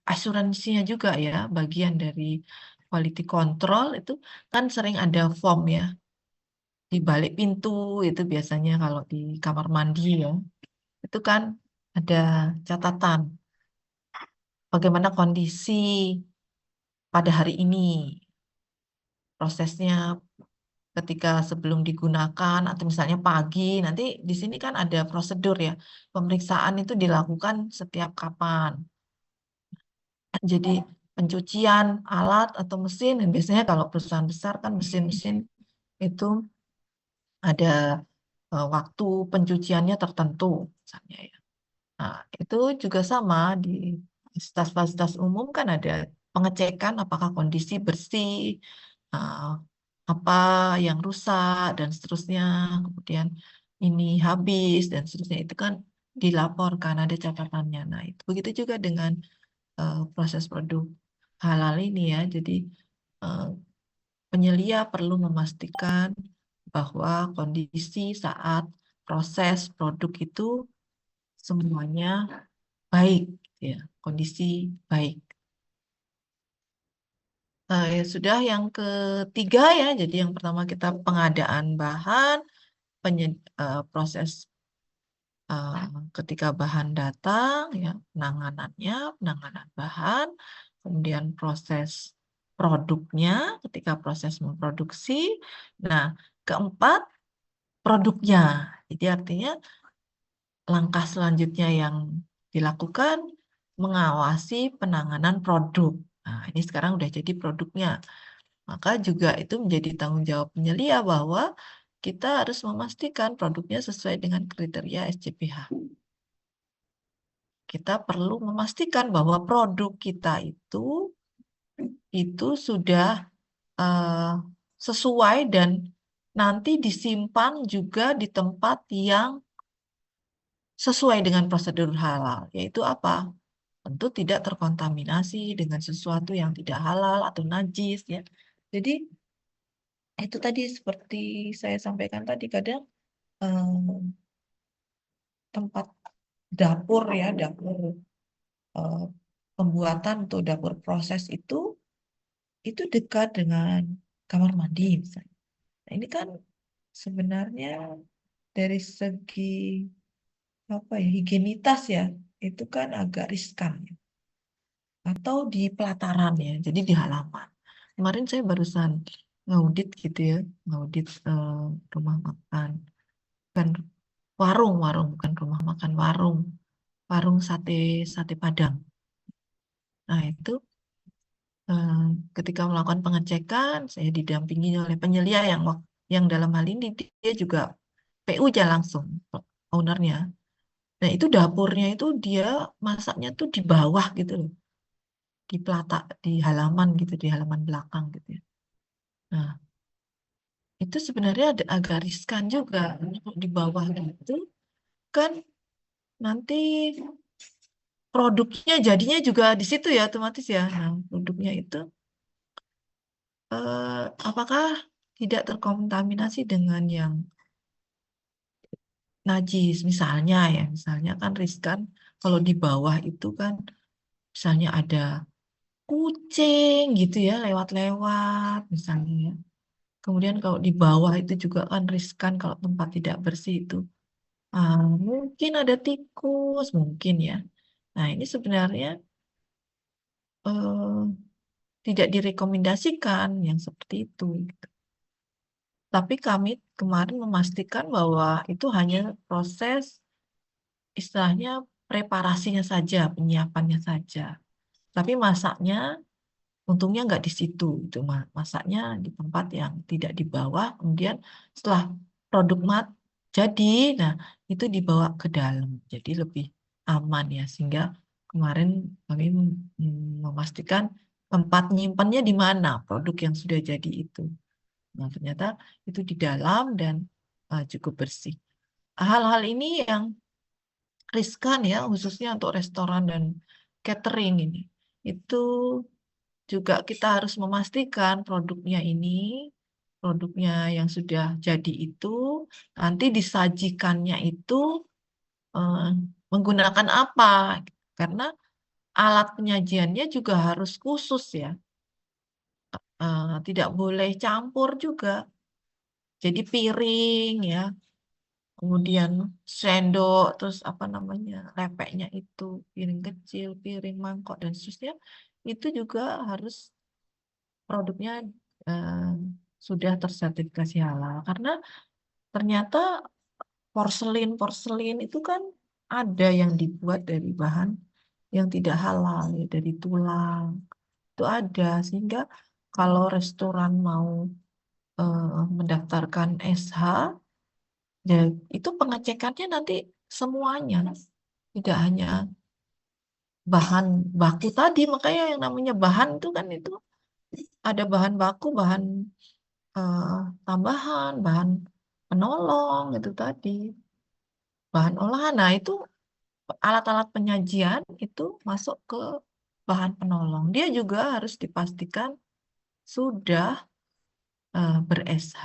assurance-nya juga ya, bagian dari quality control itu kan sering ada form ya di balik pintu itu biasanya kalau di kamar mandi ya, itu kan ada catatan bagaimana kondisi pada hari ini, prosesnya ketika sebelum digunakan atau misalnya pagi, nanti di sini kan ada prosedur ya, pemeriksaan itu dilakukan setiap kapan. Jadi pencucian alat atau mesin, dan biasanya kalau perusahaan besar kan mesin-mesin itu ada waktu pencuciannya tertentu, misalnya ya. Nah, itu juga sama di fasilitas umum kan ada pengecekan apakah kondisi bersih, eh, apa yang rusak dan seterusnya, kemudian ini habis dan seterusnya itu kan dilaporkan ada catatannya. Nah, itu begitu juga dengan proses produk halal ini ya. Jadi eh, penyelia perlu memastikan bahwa kondisi saat proses produk itu semuanya baik, ya, kondisi baik. Ya sudah yang ketiga ya, jadi yang pertama kita pengadaan bahan, proses eh, ketika bahan datang, ya penanganannya, penanganan bahan, kemudian proses produknya, ketika proses memproduksi. Nah, keempat produknya. Jadi artinya langkah selanjutnya yang dilakukan mengawasi penanganan produk. Nah, ini sekarang udah jadi produknya. Maka juga itu menjadi tanggung jawab penyelia bahwa kita harus memastikan produknya sesuai dengan kriteria SCPH. Kita perlu memastikan bahwa produk kita itu sudah eh, sesuai dan nanti disimpan juga di tempat yang sesuai dengan prosedur halal, yaitu apa? Tentu tidak terkontaminasi dengan sesuatu yang tidak halal atau najis ya. Jadi itu tadi seperti saya sampaikan tadi kadang tempat dapur ya, dapur eh, pembuatan untuk dapur proses itu dekat dengan kamar mandi misalnya. Nah, ini kan sebenarnya dari segi apa ya higienitas ya itu kan agak riskan ya. Atau di pelataran ya, jadi di halaman. Kemarin saya barusan ngaudit gitu ya, ngaudit rumah makan, bukan warung bukan rumah makan, warung sate sate Padang. Nah itu eh, ketika melakukan pengecekan, saya didampingi oleh penyelia yang dalam hal ini dia juga PU aja langsung ownernya. Nah itu dapurnya itu dia masaknya tuh di bawah gitu loh, di di halaman gitu, di halaman belakang gitu ya. Nah itu sebenarnya agak riskan juga untuk di bawah gitu kan nanti produknya jadinya juga di situ ya otomatis ya. Nah, produknya itu apakah tidak terkontaminasi dengan yang najis misalnya kan riskan kalau di bawah itu kan misalnya ada kucing gitu ya lewat-lewat misalnya ya. Kemudian kalau di bawah itu juga kan riskan kalau tempat tidak bersih itu. Mungkin ada tikus mungkin ya. Nah, ini sebenarnya eh, tidak direkomendasikan yang seperti itu, gitu. Tapi kami kemarin memastikan bahwa itu hanya proses istilahnya preparasinya saja, penyiapannya saja. Tapi masaknya untungnya nggak di situ, itu masaknya di tempat yang tidak di bawah. Kemudian setelah produk jadi, nah itu dibawa ke dalam, jadi lebih aman ya. Sehingga kemarin kami memastikan tempat nyimpannya di mana produk yang sudah jadi itu. Nah ternyata itu di dalam dan cukup bersih. Hal-hal ini yang riskan ya, khususnya untuk restoran dan catering ini. Itu juga kita harus memastikan produknya yang sudah jadi itu, nanti disajikannya itu eh, menggunakan apa. Karena alat penyajiannya juga harus khusus ya. Tidak boleh campur juga. Jadi piring ya, kemudian sendok, terus apa namanya, lepeknya itu, piring kecil, piring mangkok, dan seterusnya, itu juga harus produknya eh, sudah tersertifikasi halal. Karena ternyata porselin itu kan ada yang dibuat dari bahan yang tidak halal, ya, dari tulang. Itu ada, sehingga kalau restoran mau mendaftarkan SH, ya, itu pengecekannya nanti semuanya, tidak hanya bahan baku tadi. Makanya yang namanya bahan itu kan itu ada bahan baku, bahan eh, tambahan, bahan penolong itu tadi, bahan olahan. Nah, itu alat-alat penyajian itu masuk ke bahan penolong. Dia juga harus dipastikan sudah ber-SH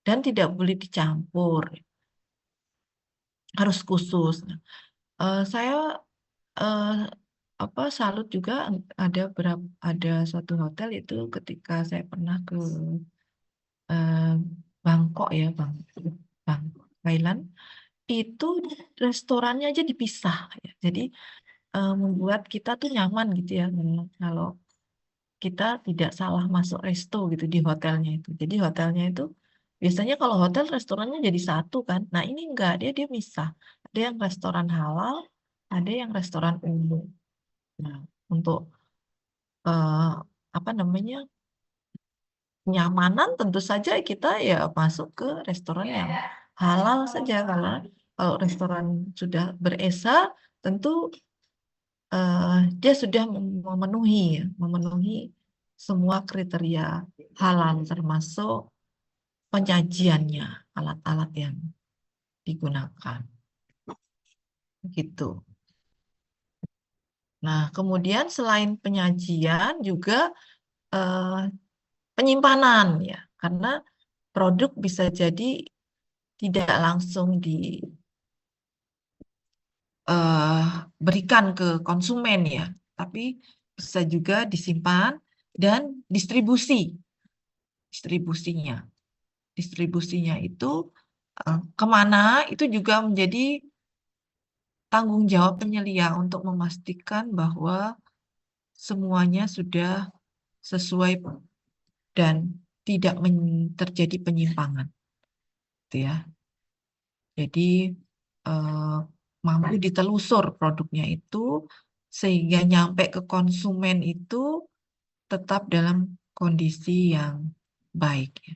dan tidak boleh dicampur, harus khusus. Nah, saya eh, salut juga, ada suatu hotel itu ketika saya pernah ke eh, Bangkok ya, Bangkok, Thailand, itu restorannya aja dipisah ya. Jadi membuat kita tuh nyaman gitu ya, kalau kita tidak salah masuk resto gitu di hotelnya itu. Jadi hotelnya itu biasanya kalau hotel restorannya jadi satu kan. Nah ini enggak, dia misah. Ada yang restoran halal, ada yang restoran umum. Nah, untuk eh, apa namanya, kenyamanan, tentu saja kita ya masuk ke restoran yang halal saja. Karena kalau restoran sudah ber-ESA, tentu dia sudah memenuhi semua kriteria halal, termasuk penyajiannya, alat-alat yang digunakan. Gitu. Nah, kemudian selain penyajian juga eh, penyimpanan ya, karena produk bisa jadi tidak langsung diberikan ke konsumen ya, tapi bisa juga disimpan dan distribusinya. Distribusinya itu kemana, itu juga menjadi tanggung jawab penyelia untuk memastikan bahwa semuanya sudah sesuai dan tidak terjadi penyimpangan, gitu ya. Jadi eh, mampu ditelusur produknya itu sehingga nyampe ke konsumen itu tetap dalam kondisi yang baik, ya.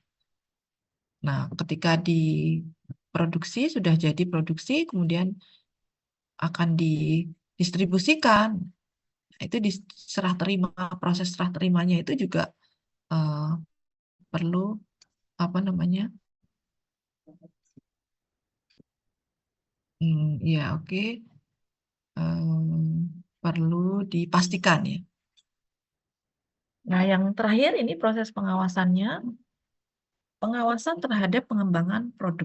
Nah, ketika diproduksi, sudah jadi produksi, kemudian akan didistribusikan. Nah, itu proses serah terimanya itu juga eh, perlu apa namanya? Ya oke. Perlu dipastikan ya. Nah, yang terakhir ini proses pengawasannya, pengawasan terhadap pengembangan produk.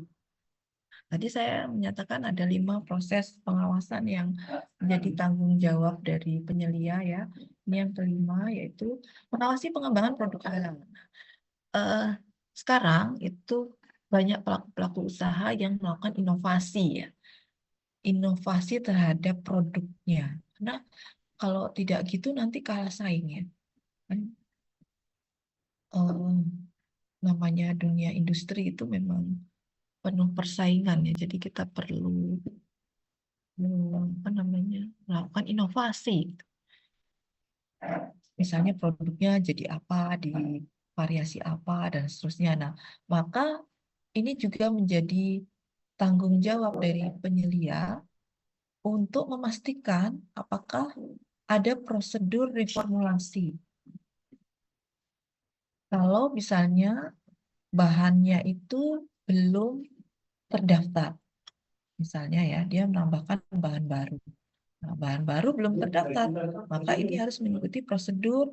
Tadi saya menyatakan ada 5 proses pengawasan yang menjadi tanggung jawab dari penyelia ya. Ini yang kelima, yaitu mengawasi pengembangan produk halal. Eh, Sekarang itu banyak pelaku-pelaku usaha yang melakukan inovasi ya. Inovasi terhadap produknya. Karena kalau tidak gitu nanti kalah saing ya. Kan, namanya dunia industri itu memang penuh persaingan ya. Jadi kita perlu apa namanya, melakukan inovasi. misalnya produknya jadi apa, di variasi apa, dan seterusnya. Nah, maka ini juga menjadi tanggung jawab dari penyelia untuk memastikan apakah ada prosedur reformulasi. Kalau misalnya bahannya itu belum terdaftar, misalnya ya, dia menambahkan bahan baru. Nah, bahan baru belum terdaftar, maka ini harus mengikuti prosedur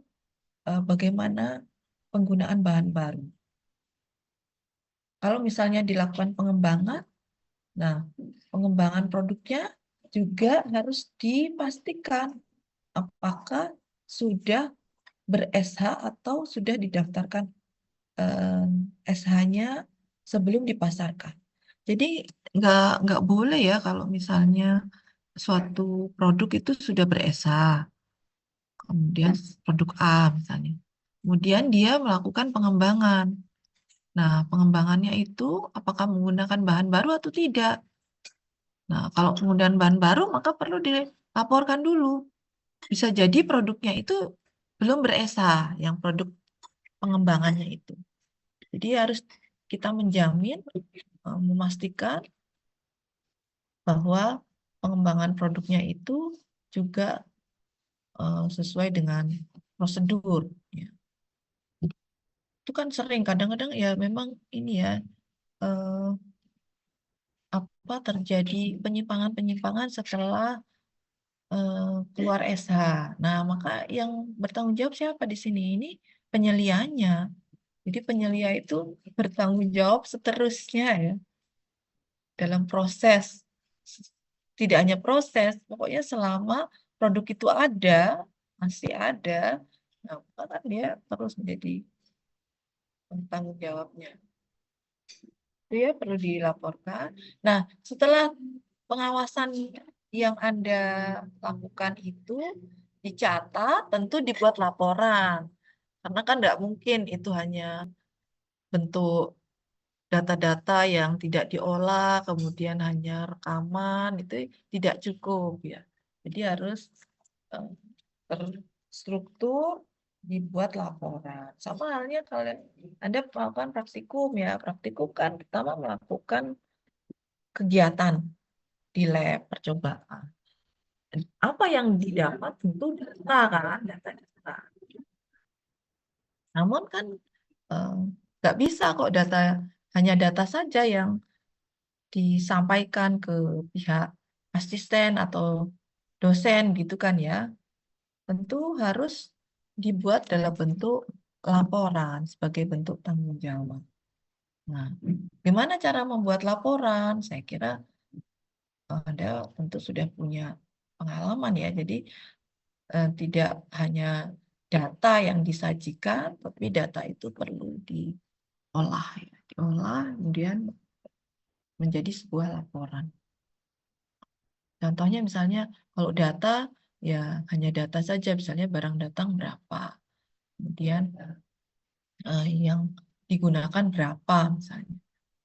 bagaimana penggunaan bahan baru. Kalau misalnya dilakukan pengembangan, nah pengembangan produknya juga harus dipastikan apakah sudah ber-SH atau sudah didaftarkan SH-nya sebelum dipasarkan. Jadi nggak boleh ya kalau misalnya suatu produk itu sudah ber-SH, kemudian produk A misalnya. Kemudian dia melakukan pengembangan. Nah, pengembangannya itu apakah menggunakan bahan baru atau tidak? Nah, kalau penggunaan bahan baru maka perlu dilaporkan dulu. Bisa jadi produknya itu belum ber-SH, yang produk pengembangannya itu. Jadi harus kita menjamin, memastikan bahwa pengembangan produknya itu juga sesuai dengan prosedur. Ya. Itu kan sering, kadang-kadang ya memang ini ya, eh, apa terjadi penyimpangan-penyimpangan setelah keluar SH. Nah, maka yang bertanggung jawab siapa di sini? Ini penyelianya. Jadi penyelia itu bertanggung jawab seterusnya ya dalam proses. Tidak hanya proses, pokoknya selama produk itu ada, masih ada, nah, maka kan dia terus menjadi tanggung jawabnya. Dia perlu dilaporkan. Nah, setelah pengawasan yang Anda lakukan itu dicatat, tentu dibuat laporan. Karena kan nggak mungkin itu hanya bentuk data-data yang tidak diolah, kemudian hanya rekaman, itu tidak cukup ya. Jadi harus eh, terstruktur, dibuat laporan. Sama halnya kalau Anda melakukan praktikum ya, praktikum kan pertama melakukan kegiatan di lab percobaan. Apa yang didapat tentu data kan, data-data. Namun kan eh, nggak bisa kok hanya data saja yang disampaikan ke pihak asisten atau dosen gitu kan ya. Tentu harus dibuat dalam bentuk laporan sebagai bentuk tanggung jawab. Nah, gimana cara membuat laporan? Saya kira Anda tentu sudah punya pengalaman ya. Jadi tidak hanya data yang disajikan, tapi data itu perlu diolah, ya. Diolah kemudian menjadi sebuah laporan. Contohnya misalnya kalau data ya hanya data saja, misalnya barang datang berapa, kemudian yang digunakan berapa misalnya,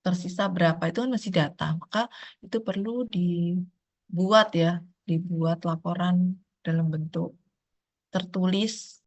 tersisa berapa itu kan masih data, maka itu perlu dibuat ya, dibuat laporan dalam bentuk tertulis